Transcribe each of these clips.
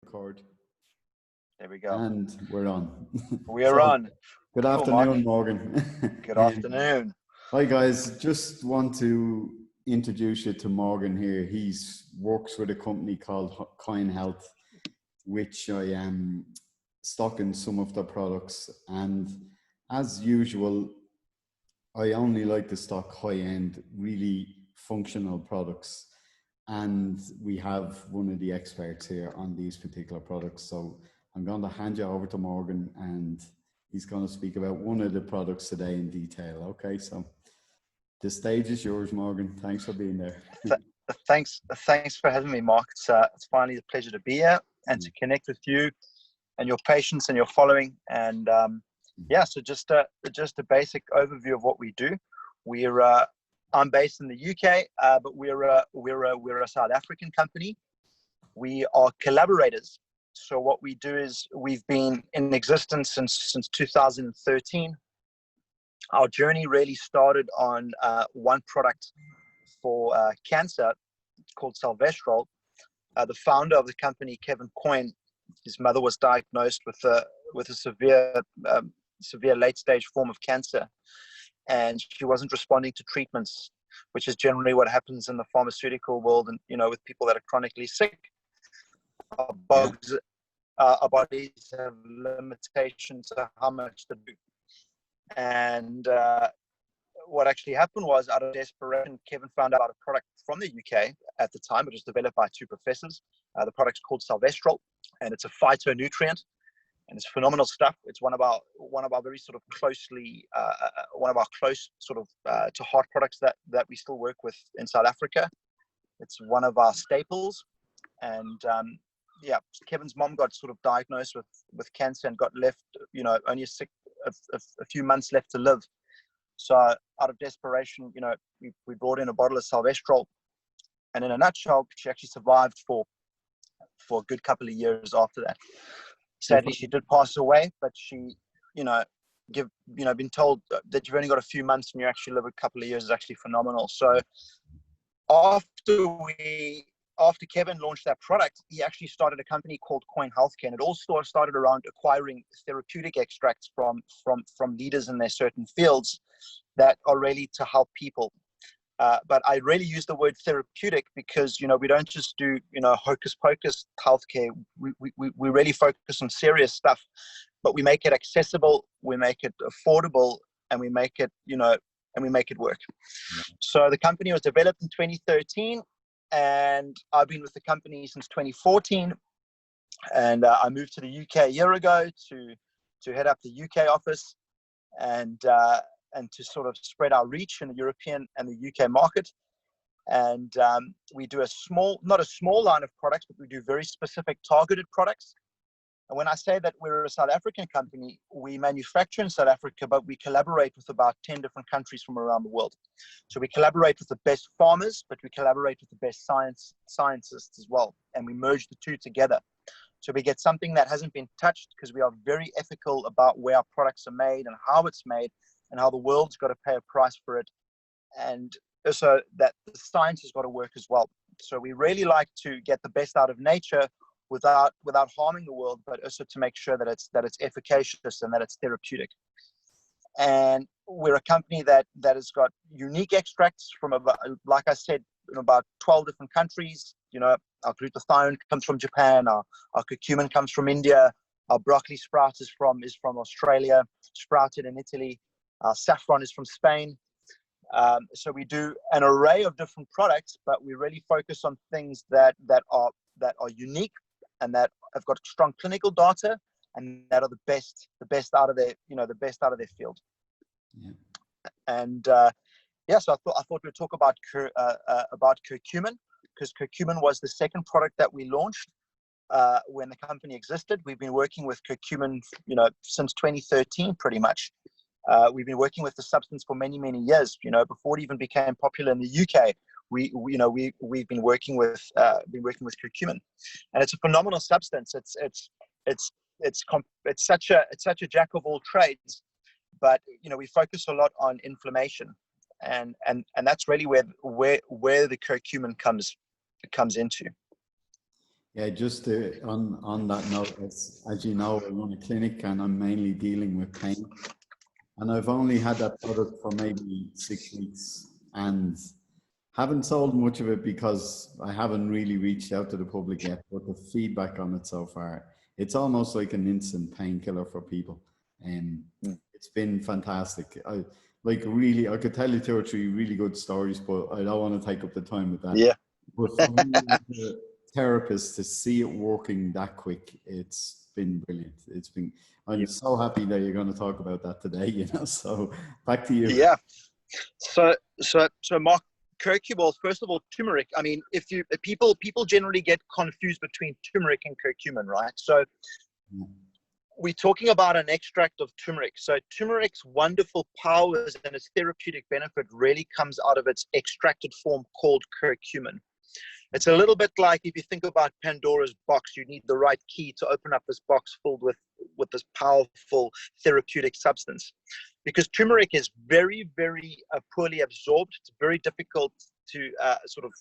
Record. There we go. And we're on. We're on. Good afternoon, Morgan. Good afternoon. Hi guys, just want to introduce you to Morgan here. He works with a company called Coyne Health, which I am stocking some of the products. And as usual, I only like to stock high-end, really functional products. And we have one of the experts here on these particular products. So I'm going to hand you over to Morgan and he's going to speak about one of the products today in detail. Okay, so the stage is yours, Morgan. Thanks for being there. Thanks for having me, Mark. It's finally a pleasure to be here and to connect with you and your patients and your following. And so just a basic overview of what we do. I'm based in the UK, but we're a South African company. We are collaborators. So what we do is we've been in existence since 2013. Our journey really started on one product for cancer called Salvestrol. The founder of the company, Kevin Coyne, his mother was diagnosed with a severe late-stage form of cancer, and she wasn't responding to treatments, which is generally what happens in the pharmaceutical world. And with people that are chronically sick, our bodies have limitations to how much to do. And what actually happened was, out of desperation, Kevin found out about a product from the UK at the time. It was developed by two professors. The product's called Salvestrol, and it's a phytonutrient. And it's phenomenal stuff. It's one of our very sort of closely, one of our close sort of to heart products that we still work with in South Africa. It's one of our staples. And Kevin's mom got sort of diagnosed with cancer and got left, only a few months left to live. So out of desperation, we brought in a bottle of Salvestrol, and in a nutshell, she actually survived for a good couple of years after that. Sadly, she did pass away, but she, been told that you've only got a few months and you actually live a couple of years is actually phenomenal. So after Kevin launched that product, he actually started a company called Coyne Healthcare, and it all started around acquiring therapeutic extracts from leaders in their certain fields that are really to help people. But I really use the word therapeutic because, we don't just do, hocus pocus healthcare. We really focus on serious stuff, but we make it accessible, we make it affordable, and we make it, work. Yeah. So the company was developed in 2013, and I've been with the company since 2014. And I moved to the UK a year ago to head up the UK office and to sort of spread our reach in the European and the UK market. And we do not a small line of products, but we do very specific targeted products. And when I say that we're a South African company, we manufacture in South Africa, but we collaborate with about 10 different countries from around the world. So we collaborate with the best farmers, but we collaborate with the best scientists as well. And we merge the two together. So we get something that hasn't been touched, because we are very ethical about where our products are made and how it's made, and how the world's got to pay a price for it, and also that the science has got to work as well. So we really like to get the best out of nature without harming the world, but also to make sure that it's efficacious and that it's therapeutic. And we're a company that has got unique extracts from about, like I said, in about 12 different countries. Our glutathione comes from Japan, our curcumin comes from India, our broccoli sprout is from Australia, sprouted in Italy. Our saffron is from Spain. So we do an array of different products, but we really focus on things that are unique and that have got strong clinical data and that are the best out of their field. Yeah. And so I thought we'd talk about curcumin, because curcumin was the second product that we launched when the company existed. We've been working with curcumin, since 2013, pretty much. We've been working with the substance for many, many years. Before it even became popular in the UK, we've been working with curcumin, and it's a phenomenal substance. It's such a jack of all trades, but we focus a lot on inflammation, and that's really where the curcumin comes into. Yeah, just on that note, as you know, I run a clinic and I'm mainly dealing with pain. And I've only had that product for maybe 6 weeks and haven't sold much of it because I haven't really reached out to the public yet. But the feedback on it so far, it's almost like an instant painkiller for people. And it's been fantastic. I could tell you 2 or 3 really good stories, but I don't want to take up the time with that. Yeah. But for me, as a therapist, to see it working that quick, it's been brilliant. I'm so happy that you're going to talk about that today, so back to you. Yeah. So Mark, curcumol, first of all, turmeric. I mean, people generally get confused between turmeric and curcumin, right? So we're talking about an extract of turmeric. So turmeric's wonderful powers and its therapeutic benefit really comes out of its extracted form called curcumin. It's a little bit like if you think about Pandora's box, you need the right key to open up this box filled with this powerful therapeutic substance. Because turmeric is very, very poorly absorbed. It's very difficult to sort of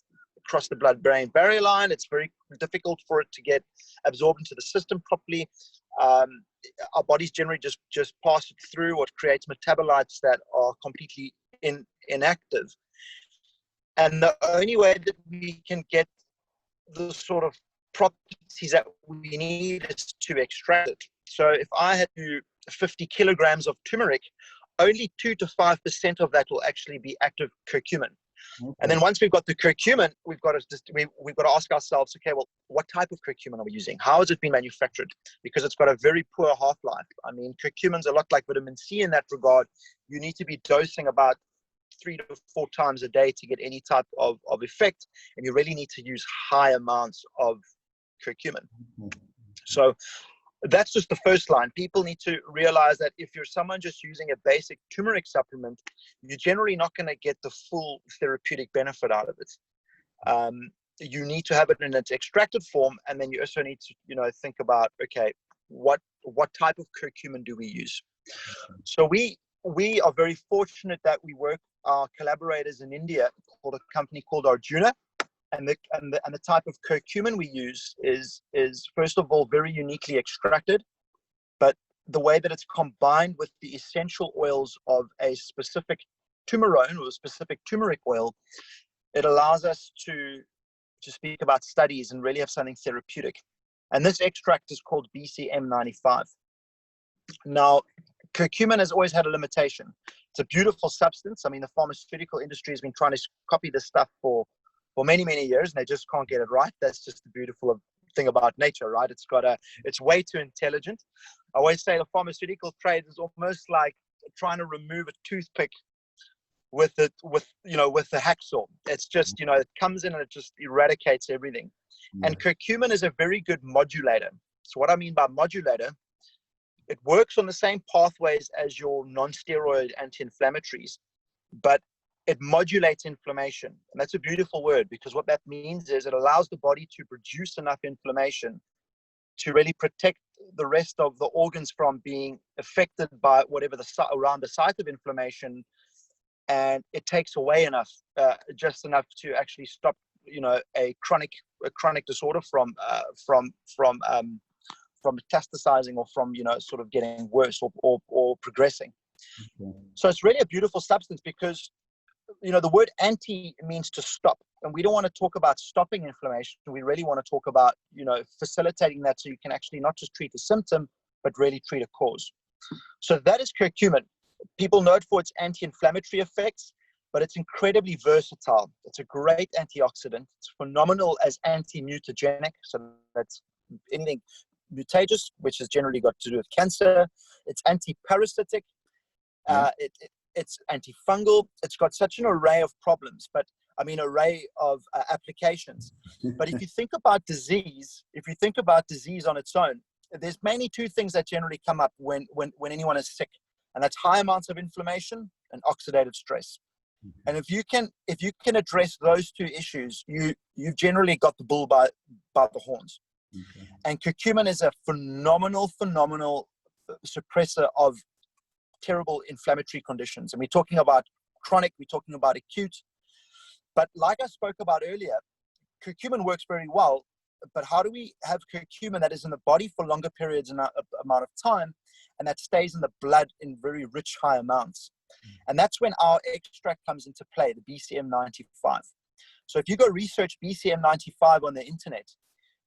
cross the blood-brain barrier line. It's very difficult for it to get absorbed into the system properly. Our bodies generally just pass it through, what creates metabolites that are completely inactive. And the only way that we can get the sort of properties that we need is to extract it. So if I had 50 kilograms of turmeric, only 2 to 5% of that will actually be active curcumin. Okay. And then once we've got the curcumin, we've got to ask ourselves, okay, well, what type of curcumin are we using? How has it been manufactured? Because it's got a very poor half-life. I mean, curcumin's a lot like vitamin C in that regard. You need to be dosing about 3 to 4 times a day to get any type of effect, and you really need to use high amounts of curcumin. So that's just the first line. People need to realize that if you're someone just using a basic turmeric supplement, you're generally not going to get the full therapeutic benefit out of it. You need to have it in its extracted form, and then you also need to think about, okay, what type of curcumin do we use? So we are very fortunate that we work our collaborators in India called a company called Arjuna, and the type of curcumin we use is first of all very uniquely extracted, but the way that it's combined with the essential oils of a specific turmerone or a specific turmeric oil, it allows us to speak about studies and really have something therapeutic. And this extract is called BCM95. Now, curcumin has always had a limitation. It's a beautiful substance. I mean, the pharmaceutical industry has been trying to copy this stuff for many, many years, and they just can't get it right. That's just the beautiful thing about nature, right? It's way too intelligent. I always say the pharmaceutical trade is almost like trying to remove a toothpick with the hacksaw. It's just, it comes in and it just eradicates everything. Yeah. And curcumin is a very good modulator. So what I mean by modulator, it works on the same pathways as your non-steroid anti-inflammatories, but it modulates inflammation. And that's a beautiful word, because what that means is it allows the body to produce enough inflammation to really protect the rest of the organs from being affected by whatever around the site of inflammation. And it takes away enough, just enough to actually stop, a chronic disorder from metastasizing or from, sort of getting worse or progressing. Okay. So it's really a beautiful substance because, the word anti means to stop. And we don't want to talk about stopping inflammation. We really want to talk about, facilitating that so you can actually not just treat a symptom, but really treat a cause. So that is curcumin. People know it for its anti-inflammatory effects, but it's incredibly versatile. It's a great antioxidant. It's phenomenal as anti-mutagenic. So that's anything mutageous, which has generally got to do with cancer. It's anti-parasitic. It's antifungal. It's got such an array of problems, array of applications. But if you think about disease, on its own, there's mainly 2 things that generally come up when anyone is sick, and that's high amounts of inflammation and oxidative stress. And if you can address those 2 issues, you've generally got the bull by the horns. Okay. And curcumin is a phenomenal suppressor of terrible inflammatory conditions. And we're talking about chronic, we're talking about acute. But like I spoke about earlier, curcumin works very well how do we have curcumin that is in the body for longer periods amount of time, and that stays in the blood in very rich, high amounts? And that's when our extract comes into play, the BCM95. So if you go research BCM95 on the internet,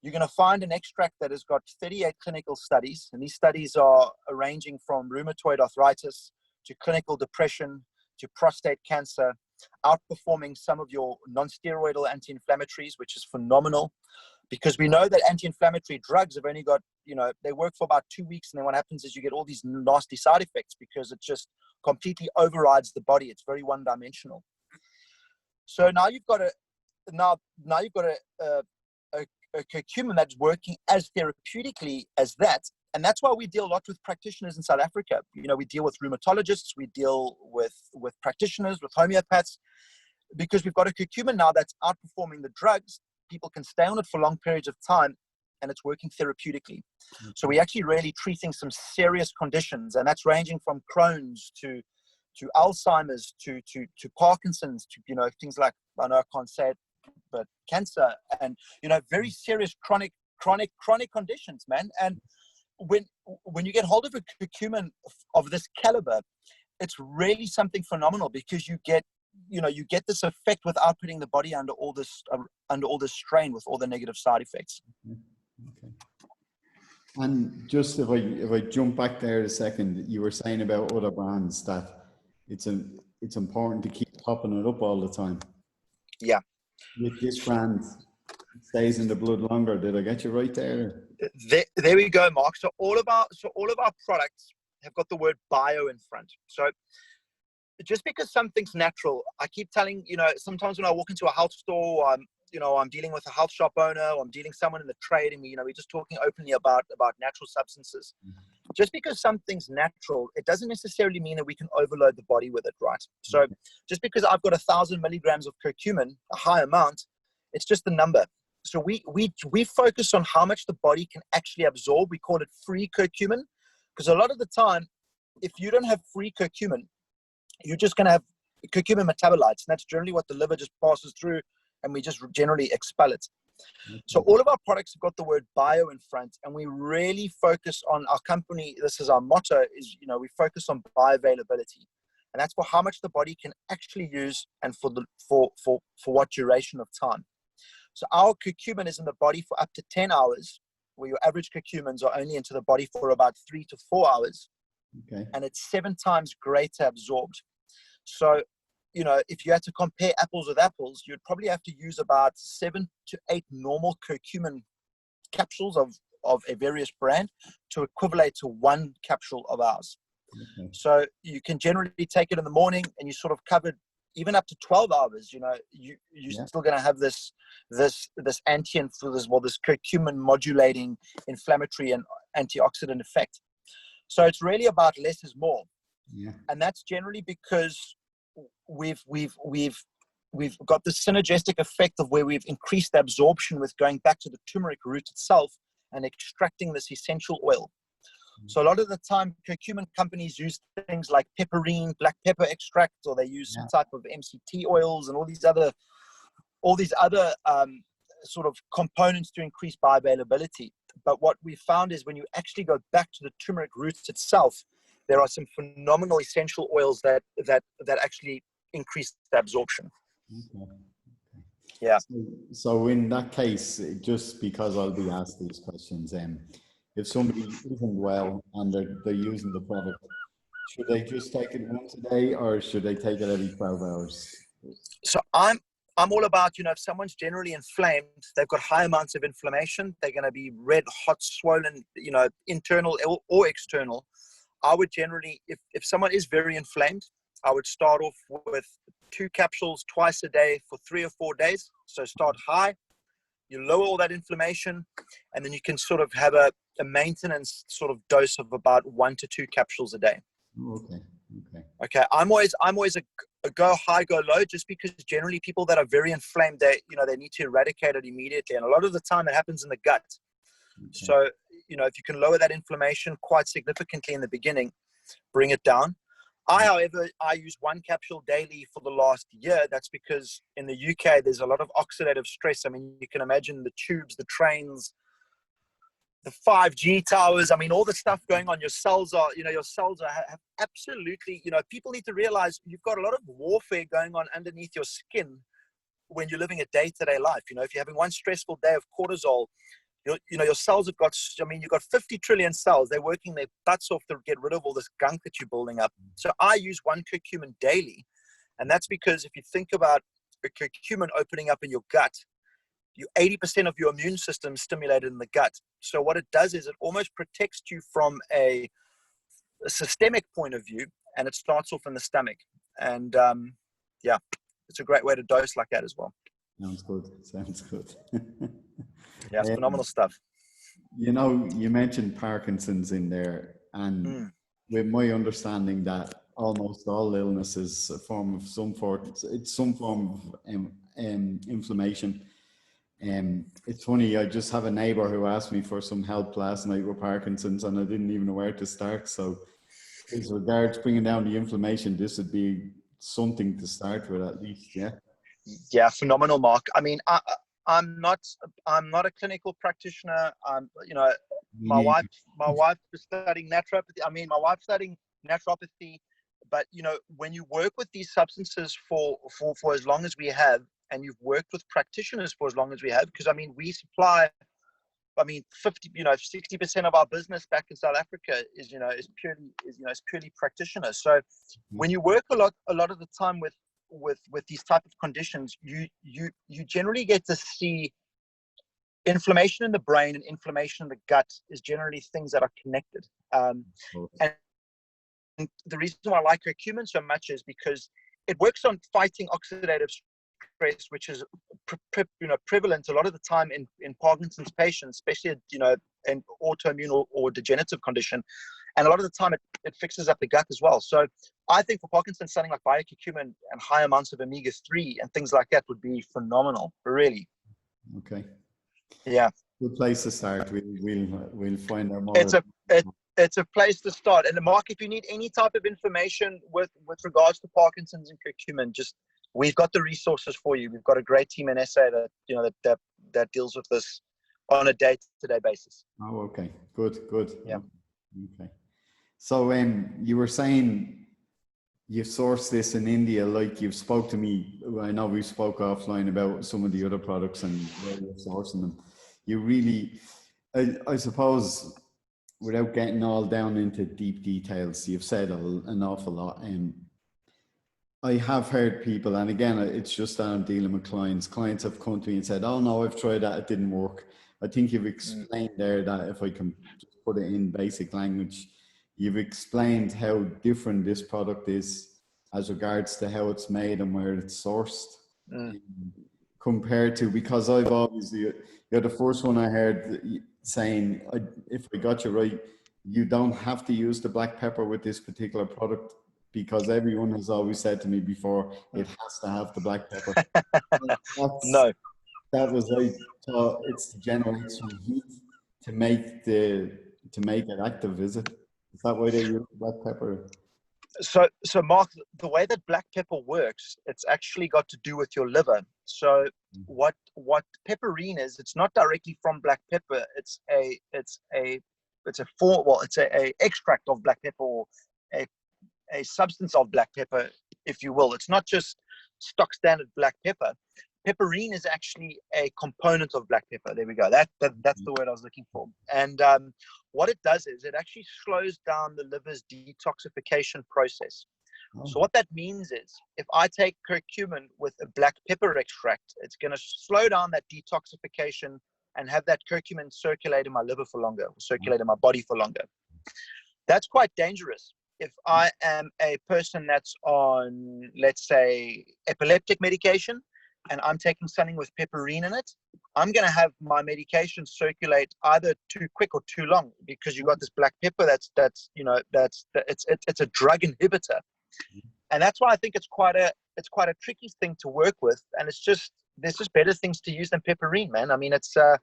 you're going to find an extract that has got 38 clinical studies. And these studies are ranging from rheumatoid arthritis to clinical depression to prostate cancer, outperforming some of your non-steroidal anti-inflammatories, which is phenomenal, because we know that anti-inflammatory drugs have only got, they work for about 2 weeks. And then what happens is you get all these nasty side effects because it just completely overrides the body. It's very one-dimensional. So now you've got a curcumin that's working as therapeutically as that. And that's why we deal a lot with practitioners in South Africa. We deal with rheumatologists, we deal with practitioners, with homeopaths, because we've got a curcumin now that's outperforming the drugs. People can stay on it for long periods of time, and it's working therapeutically. So we're actually really treating some serious conditions, and that's ranging from Crohn's to Alzheimer's to Parkinson's to things like, I know I can't say it, but cancer, and very serious chronic conditions, man. And when you get hold of a curcumin of this caliber, it's really something phenomenal, because you get this effect without putting the body under all this strain with all the negative side effects. Okay. And just if I jump back there a second, you were saying about other brands that it's important to keep topping it up all the time. Yeah. With this brand, it stays in the blood longer. Did I get you right there? There we go, Mark. So all of our products have got the word bio in front. So just because something's natural, I keep telling, sometimes when I walk into a health store, I'm dealing with a health shop owner, or I'm dealing with someone in the trade, and we're just talking openly about natural substances. Just because something's natural, it doesn't necessarily mean that we can overload the body with it, right? So just because I've got 1,000 milligrams of curcumin, a high amount, it's just the number. So we focus on how much the body can actually absorb. We call it free curcumin, because a lot of the time, if you don't have free curcumin, you're just going to have curcumin metabolites, and that's generally what the liver just passes through, and we just generally expel it. So all of our products have got the word bio in front, and we really focus on our company. This is our motto: is we focus on bioavailability, and that's for how much the body can actually use, and for what duration of time. So our curcumin is in the body for up to 10 hours, where your average curcumins are only into the body for about 3 to 4 hours. Okay. And it's 7 times greater absorbed. So, if you had to compare apples with apples, you'd probably have to use about 7 to 8 normal curcumin capsules of a various brand to equivalent to 1 capsule of ours. Okay. So you can generally take it in the morning, and you sort of covered even up to 12 hours. You're still going to have this curcumin modulating inflammatory and antioxidant effect. So it's really about less is more. Yeah. And that's generally because we've got the synergistic effect of where we've increased the absorption with going back to the turmeric root itself and extracting this essential oil. So a lot of the time, curcumin companies use things like pepperine, black pepper extract, or they use some type of MCT oils and all these other sort of components to increase bioavailability. But what we found is when you actually go back to the turmeric roots itself, there are some phenomenal essential oils that actually increase the absorption. Okay. Yeah. So in that case, just because I'll be asked these questions, if somebody isn't well and they're using the product, should they just take it once a day, or should they take it every 12 hours? So I'm all about, if someone's generally inflamed, they've got high amounts of inflammation, they're going to be red, hot, swollen, internal or external. I would generally, if someone is very inflamed, I would start off with 2 capsules twice a day for 3 or 4 days. So start high, you lower all that inflammation, and then you can sort of have a maintenance sort of dose of about 1 to 2 capsules a day. Okay. I'm always a go high, go low, just because generally people that are very inflamed, they need to eradicate it immediately. And a lot of the time it happens in the gut. Okay. So, if you can lower that inflammation quite significantly in the beginning, bring it down. However, I use one capsule daily for the last year. That's because in the UK, there's a lot of oxidative stress. I mean, you can imagine the tubes, the trains, the 5G towers. I mean, all the stuff going on. Your cells are, have absolutely, people need to realize you've got a lot of warfare going on underneath your skin when you're living a day-to-day life. If you're having one stressful day of cortisol, your cells have got, you've got 50 trillion cells. They're working their butts off to get rid of all this gunk that you're building up. So I use one curcumin daily. And that's because if you think about a curcumin opening up in your gut, 80% of your immune system is stimulated in the gut. So what it does is it almost protects you from a systemic point of view, and it starts off in the stomach. And it's a great way to dose like that as well. Sounds good. Yeah, it's phenomenal stuff. You mentioned Parkinson's in there, and with my understanding that almost all illness is some form of inflammation. It's funny, I just have a neighbor who asked me for some help last night with Parkinson's, and I didn't even know where to start. So as regards bringing down the inflammation, this would be something to start with at least. Yeah, phenomenal, Mark. I mean, I'm not a clinical practitioner. My wife is studying naturopathy. My wife's studying naturopathy, but when you work with these substances for as long as we have, and you've worked with practitioners for as long as we have, because we supply, 60% of our business back in South Africa is purely practitioners. So when you work a lot of the time with these type of conditions, you generally get to see inflammation in the brain and inflammation in the gut is generally things that are connected. And the reason why I like curcumin so much is because it works on fighting oxidative stress, which is prevalent a lot of the time in Parkinson's patients, especially in autoimmune or degenerative condition. And a lot of the time it fixes up the gut as well. So I think for Parkinson's, something like biocurcumin and high amounts of omega-3 and things like that would be phenomenal, really. Okay. Yeah. Good place to start. We'll find out more. It's a place to start. And Mark, if you need any type of information with regards to Parkinson's and curcumin, we've got the resources for you. We've got a great team in SA that deals with this on a day-to-day basis. Oh, okay. Good. Yeah. Okay. So you were saying you source this in India, like you've spoke to me. I know we spoke offline about some of the other products and where you're sourcing them. You really, I suppose, without getting all down into deep details, you've said an awful lot. I have heard people, and again, it's just that I'm dealing with clients. Clients have come to me and said, "Oh no, I've tried that, it didn't work." I think you've explained there that, if I can just put it in basic language, you've explained how different this product is as regards to how it's made and where it's sourced, compared to, because I've always, you're the first one I heard saying, if I got you right, you don't have to use the black pepper with this particular product, because everyone has always said to me before, it has to have the black pepper. No. That was, I thought, it's to generate some heat to make it active, is it? Is that why they use black pepper? So Mark, the way that black pepper works, it's actually got to do with your liver. So what pepperine is, it's not directly from black pepper. It's a extract of black pepper, or a substance of black pepper, if you will. It's not just stock standard black pepper. Pepperine is actually a component of black pepper. There we go. That's the word I was looking for. And what it does is it actually slows down the liver's detoxification process. So what that means is, if I take curcumin with a black pepper extract, it's going to slow down that detoxification and have that curcumin circulate in my liver for longer, circulate in my body for longer. That's quite dangerous. If I am a person that's on, let's say, epileptic medication, and I'm taking something with pepperine in it, I'm going to have my medication circulate either too quick or too long, because you got this black pepper it's a drug inhibitor. And that's why I think it's quite a tricky thing to work with. And there's just better things to use than pepperine, man. I mean, to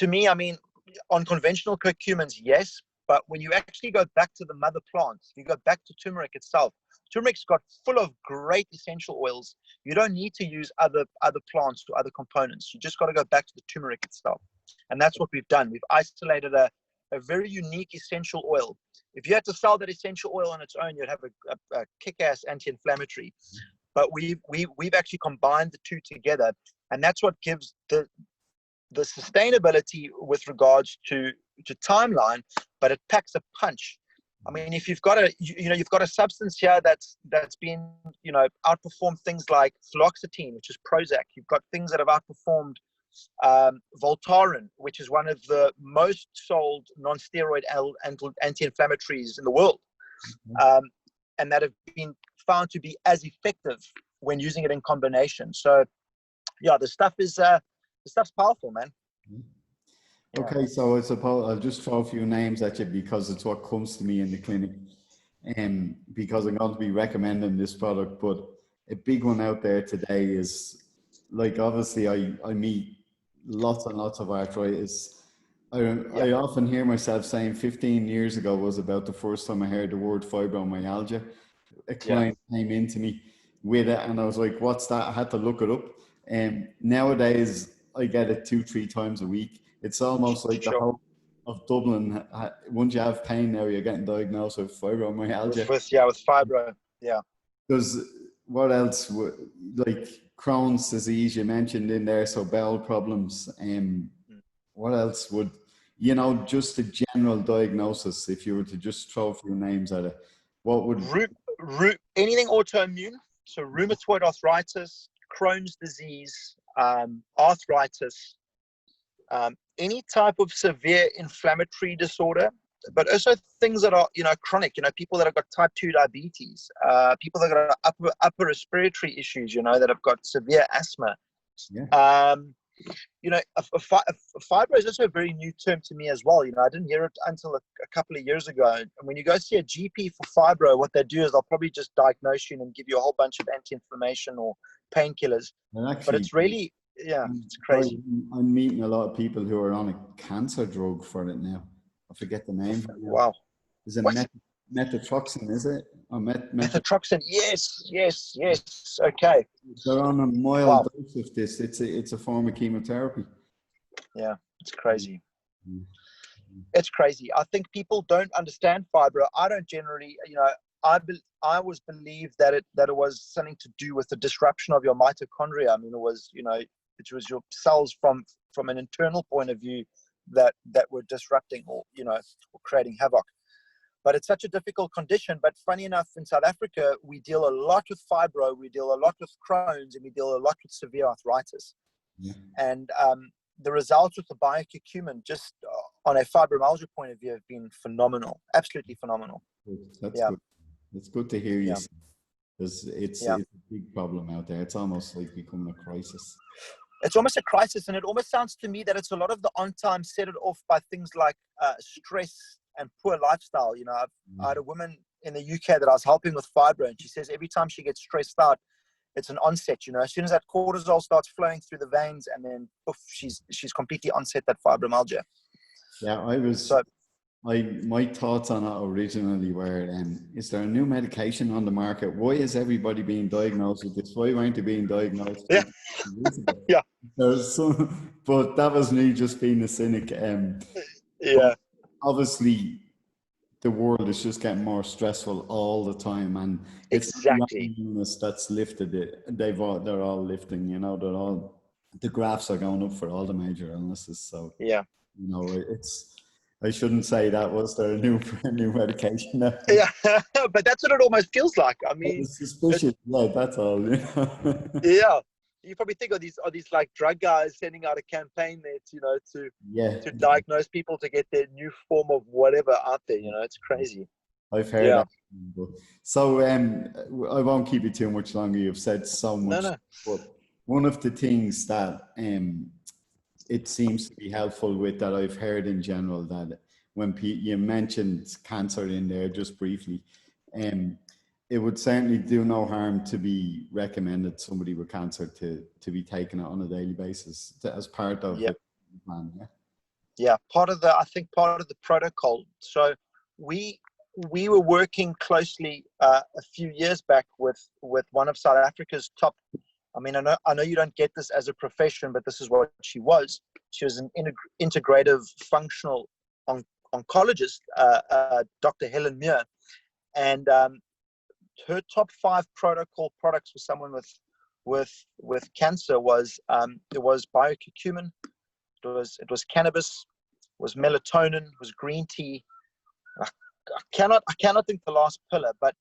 me, on conventional curcumins, yes, But when you actually go back to the mother plant, if you go back to turmeric itself, turmeric's got full of great essential oils. You don't need to use other plants or other components. You just got to go back to the turmeric itself. And that's what we've done. We've isolated a very unique essential oil. If you had to sell that essential oil on its own, you'd have a kick-ass anti-inflammatory. But we've actually combined the two together, and that's what gives the sustainability with regards to timeline, but it packs a punch. I mean, if you've got a substance here that's been, outperformed things like fluoxetine, which is Prozac. You've got things that have outperformed Voltaren, which is one of the most sold non-steroid anti-inflammatories in the world, and that have been found to be as effective when using it in combination. So, yeah, the stuff's powerful, man. Okay, so I suppose I'll just throw a few names at you because it's what comes to me in the clinic, because I'm going to be recommending this product. But a big one out there today is, like, obviously I meet lots and lots of arthritis. I often hear myself saying 15 years ago was about the first time I heard the word fibromyalgia. A client came into me with it and I was like, what's that? I had to look it up. And nowadays I get it 2-3 times a week. It's almost like the whole of Dublin. Once you have pain now, you're getting diagnosed with fibromyalgia. With fibro. Yeah. Because what else? Like Crohn's disease, you mentioned in there, so bowel problems. What else would, just a general diagnosis, if you were to just throw a few names at it, what would... anything autoimmune, so rheumatoid arthritis, Crohn's disease, arthritis, any type of severe inflammatory disorder, but also things that are, chronic, people that have got type 2 diabetes, people that have got upper respiratory issues, that have got severe asthma. Fibro is also a very new term to me as well. I didn't hear it until a couple of years ago. And when you go see a GP for fibro, what they do is they'll probably just diagnose you and give you a whole bunch of anti-inflammation or painkillers. But it's really, it's crazy. I'm meeting a lot of people who are on a cancer drug for it now. I forget the name. Wow. Is it methotrexate, is it? Or methotrexate, yes. Okay. They're on a mild dose of this. It's a form of chemotherapy. Yeah, it's crazy. It's crazy. I think people don't understand fibro. I don't generally, I always believed that it was something to do with the disruption of your mitochondria. I mean, it was your cells from an internal point of view that were disrupting or creating havoc. But it's such a difficult condition. But funny enough, in South Africa, we deal a lot with fibro, we deal a lot with Crohn's, and we deal a lot with severe arthritis. And the results with the Bioavailability, just on a fibromyalgia point of view, have been phenomenal, absolutely phenomenal. That's good. It's good to hear you, because it's a big problem out there. It's almost like becoming a crisis. It's almost a crisis, and it almost sounds to me that it's a lot of the on-time set it off by things like stress and poor lifestyle. I had a woman in the UK that I was helping with fibro, and she says every time she gets stressed out, it's an onset. As soon as that cortisol starts flowing through the veins, and then poof, she's completely onset that fibromyalgia. My thoughts on it originally were, is there a new medication on the market? Why is everybody being diagnosed with this? Why weren't they being diagnosed? But that was me just being a cynic. Obviously, the world is just getting more stressful all the time, and it's exactly that's lifted it. They're all lifting. The graphs are going up for all the major illnesses. So it's. I shouldn't say that. Was there a new medication? But that's what it almost feels like. I mean, it's suspicious. That's all. You probably think of these like drug guys sending out a campaign there, to diagnose people to get their new form of whatever out there. It's crazy. I've heard that. So I won't keep you too much longer. You've said so much. No. But one of the things that it seems to be helpful with, that I've heard in general, that when you mentioned cancer in there just briefly, it would certainly do no harm to be recommended somebody with cancer to be taking it on a daily basis as part of the plan. Yeah, I think part of the protocol. So we were working closely a few years back with one of South Africa's top. I mean, I know you don't get this as a profession, but this is what she was. She was an integrative functional oncologist, Dr. Helen Muir, and her top 5 protocol products for someone with cancer was Biocurcumin, it was cannabis, was melatonin, was green tea. I cannot think the last pillar, but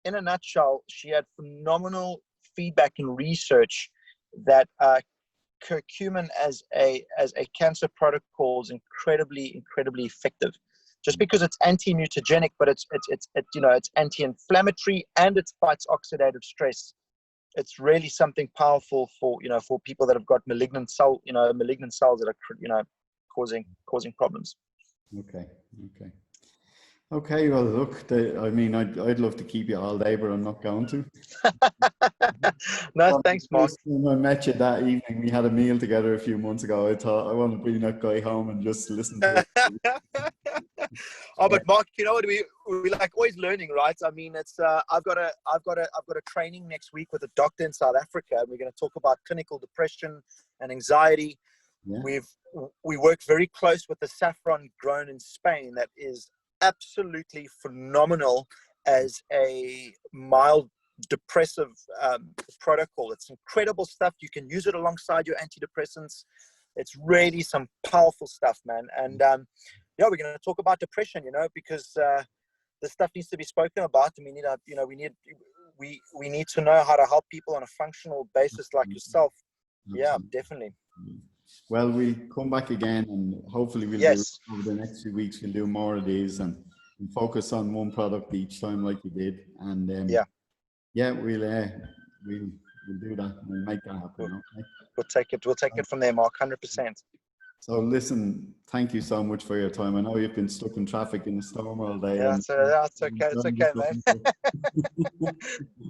in a nutshell, she had phenomenal feedback and research that curcumin as a cancer protocol is incredibly effective. Just because it's anti-mutagenic, but it's anti-inflammatory and it fights oxidative stress. It's really something powerful for people that have got malignant cells that are causing problems. Okay, well, look, I mean, I'd love to keep you all day, but I'm not going to. No, thanks, Mark. When I met you that evening, we had a meal together a few months ago. I thought I want to bring that guy home and just listen to it. Oh, but Mark, you know what, we like always learning, right? I mean, it's I've got a training next week with a doctor in South Africa, and we're going to talk about clinical depression and anxiety. Yeah. We work very close with the saffron grown in Spain that is absolutely phenomenal as a mild depressive protocol. It's incredible stuff. You can use it alongside your antidepressants. It's really some powerful stuff, man. And yeah, we're going to talk about depression, because this stuff needs to be spoken about, and we need to know how to help people on a functional basis like yourself. Yeah, definitely. Well, we'll come back again, and hopefully we'll do over the next few weeks. We'll do more of these and we'll focus on one product each time, like you did. And we'll do that. We'll make that happen. Okay? We'll take it from there, Mark. 100%. So listen, thank you so much for your time. I know you've been stuck in traffic in the storm all day. Yeah, it's okay. It's okay, man.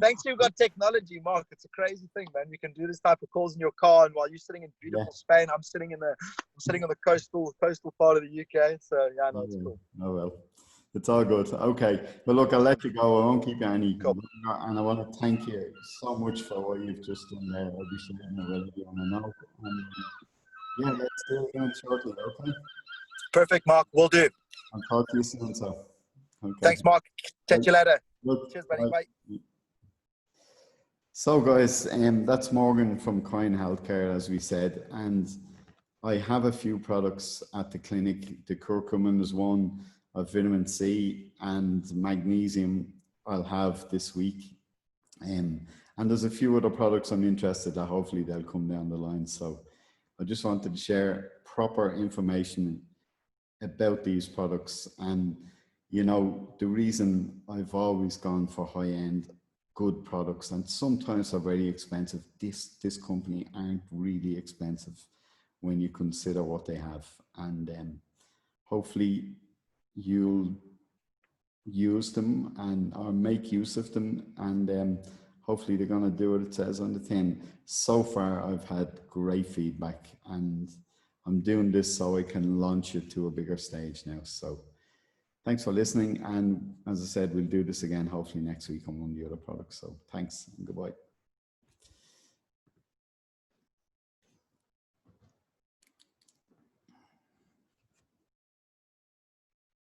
Thanks, you've got technology, Mark. It's a crazy thing, man. You can do this type of calls in your car, and while you're sitting in beautiful Spain, I'm sitting on the coastal part of the UK. So yeah, no, it's cool. Oh well, it's all good. Okay, well look, I'll let you go. I won't keep you any longer, and I want to thank you so much for what you've just done there. I'll be sharing it with you on a note. Yeah, let's do it again shortly, okay? Perfect, Mark. Will do. I'll talk to you soon, so. Okay. Thanks, Mark. Catch you later. Look, cheers, buddy. Bye. So, guys, that's Morgan from Coyne Healthcare, as we said, and I have a few products at the clinic. The curcumin is one, of vitamin C and magnesium I'll have this week. And there's a few other products I'm interested that hopefully they'll come down the line. So I just wanted to share proper information about these products. And, the reason I've always gone for high-end, good products, and sometimes are very expensive. This company aren't really expensive when you consider what they have. And hopefully you'll use them or make use of them. And hopefully they're going to do what it says on the tin. So far, I've had great feedback, and I'm doing this so I can launch it to a bigger stage now. So thanks for listening. And as I said, we'll do this again, hopefully next week on one of the other products. So thanks and goodbye.